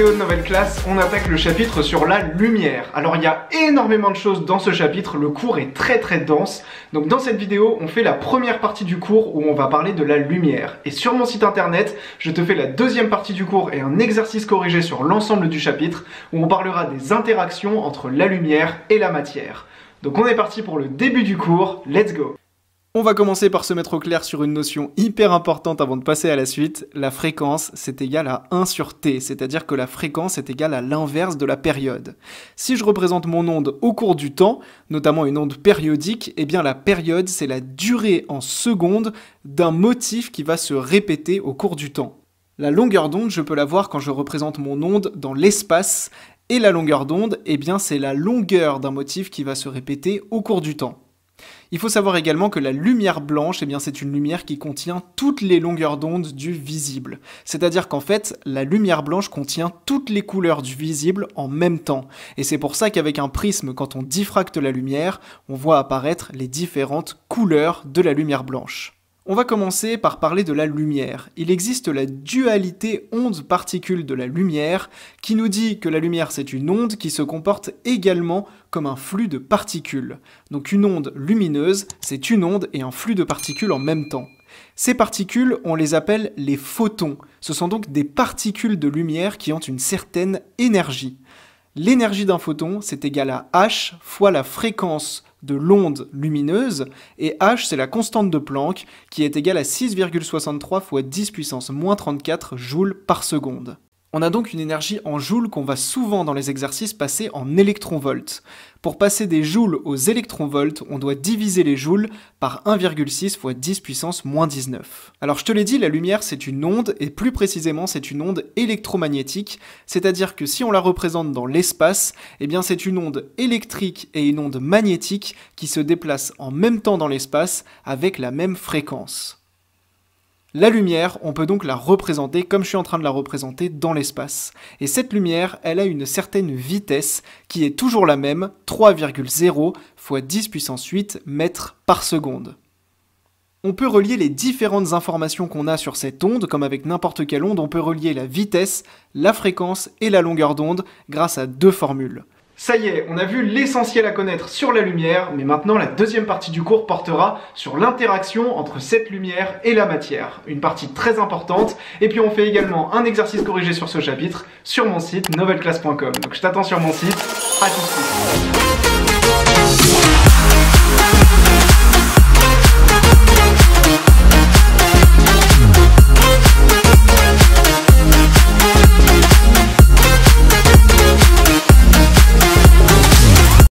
Théo de Nouvelle Classe, on attaque le chapitre sur la lumière. Alors il y a énormément de choses dans ce chapitre, le cours est très dense. Donc dans cette vidéo, on fait la première partie du cours où on va parler de la lumière. Et sur mon site internet, je te fais la deuxième partie du cours et un exercice corrigé sur l'ensemble du chapitre où on parlera des interactions entre la lumière et la matière. Donc on est parti pour le début du cours, let's go! On va commencer par se mettre au clair sur une notion hyper importante avant de passer à la suite. La fréquence, c'est égal à 1 sur t, c'est-à-dire que la fréquence est égale à l'inverse de la période. Si je représente mon onde au cours du temps, notamment une onde périodique, eh bien la période, c'est la durée en secondes d'un motif qui va se répéter au cours du temps. La longueur d'onde, je peux la voir quand je représente mon onde dans l'espace, et la longueur d'onde, eh bien c'est la longueur d'un motif qui va se répéter au cours du temps. Il faut savoir également que la lumière blanche, eh bien, c'est une lumière qui contient toutes les longueurs d'onde du visible. C'est-à-dire qu'en fait, la lumière blanche contient toutes les couleurs du visible en même temps. Et c'est pour ça qu'avec un prisme, quand on diffracte la lumière, on voit apparaître les différentes couleurs de la lumière blanche. On va commencer par parler de la lumière. Il existe la dualité onde-particule de la lumière qui nous dit que la lumière c'est une onde qui se comporte également comme un flux de particules. Donc une onde lumineuse, c'est une onde et un flux de particules en même temps. Ces particules, on les appelle les photons. Ce sont donc des particules de lumière qui ont une certaine énergie. L'énergie d'un photon, c'est égal à h fois la fréquence de l'onde lumineuse, et h c'est la constante de Planck, qui est égale à 6,63 fois 10 puissance moins 34 joules par seconde. On a donc une énergie en joules qu'on va souvent dans les exercices passer en électronvolts. Pour passer des joules aux électronvolts, on doit diviser les joules par 1,6 fois 10 puissance moins 19. Alors je te l'ai dit, la lumière c'est une onde, et plus précisément c'est une onde électromagnétique, c'est-à-dire que si on la représente dans l'espace, eh bien c'est une onde électrique et une onde magnétique qui se déplacent en même temps dans l'espace avec la même fréquence. La lumière, on peut donc la représenter comme je suis en train de la représenter dans l'espace. Et cette lumière, elle a une certaine vitesse qui est toujours la même, 3,0 fois 10 puissance 8 mètres par seconde. On peut relier les différentes informations qu'on a sur cette onde, comme avec n'importe quelle onde, on peut relier la vitesse, la fréquence et la longueur d'onde grâce à deux formules. Ça y est, on a vu l'essentiel à connaître sur la lumière, mais maintenant la deuxième partie du cours portera sur l'interaction entre cette lumière et la matière. Une partie très importante, et puis on fait également un exercice corrigé sur ce chapitre sur mon site nouvelleclasse.com. Donc je t'attends sur mon site, à tout de suite.